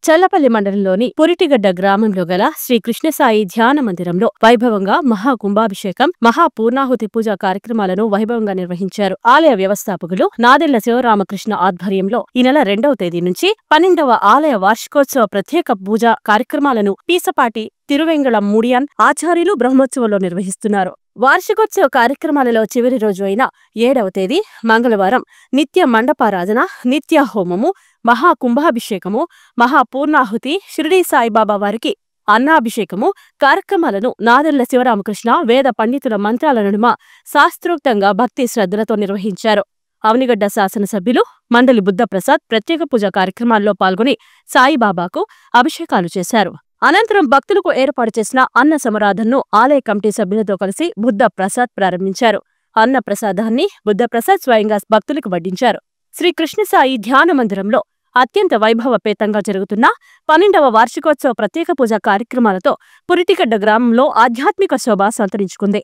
చల్లపల్లి మండలంలోని పురిటిగడ్డ గ్రామంలో గల శ్రీ కృష్ణసాయి ధ్యాన మందిరంలో వైభవంగా మహాకుంభాభిషేకం, మహాపూర్ణాహుతి పూజా కార్యక్రమాలను వైభవంగా నిర్వహించారు. ఆలయ వ్యవస్థాపకులు నాదెళ్ల శివరామకృష్ణ ఆధ్వర్యంలో ఈ నెల 2వ తేదీ నుంచి 12వ ఆలయ వార్షికోత్సవ ప్రత్యేక పూజా కార్యక్రమాలను పీసపాటి తిరువెంగళం ముడియన్ ఆచార్యులు బ్రహ్మోత్సవంలో నిర్వహిస్తున్నారు. వార్షికోత్సవ కార్యక్రమాలలో చివరి రోజు అయిన 7వ తేదీ మంగళవారం నిత్య మండపారాధన, నిత్య హోమము, మహాకుంభాభిషేకము, మహాపూర్ణాహుతి, షిరిడీ సాయిబాబా వారికి అన్నాభిషేకము కార్యక్రమాలను నాదెళ్ల శివరామకృష్ణ వేద పండితుల మంత్రాల నడుమ శాస్త్రోక్తంగా భక్తి శ్రద్ధలతో నిర్వహించారు. అవనిగడ్డ శాసనసభ్యులు మండలి బుద్ధప్రసాద్ ప్రత్యేక పూజా కార్యక్రమాల్లో పాల్గొని సాయిబాబాకు అభిషేకాలు చేశారు. అనంతరం భక్తులకు ఏర్పాటు చేసిన అన్న సమరాధనను ఆలయ కమిటీ సభ్యులతో కలిసి బుద్ధప్రసాద్ ప్రారంభించారు. అన్న ప్రసాదాన్ని బుద్ధప్రసాద్ స్వయంగా భక్తులకు వడ్డించారు. శ్రీ కృష్ణసాయి ధ్యాన మందిరంలో అత్యంత వైభవపేతంగా జరుగుతున్న 12వ వార్షికోత్సవ ప్రత్యేక పూజా కార్యక్రమాలతో పురిటిగడ్డ గ్రామంలో ఆధ్యాత్మిక శోభ సంతరించుకుంది.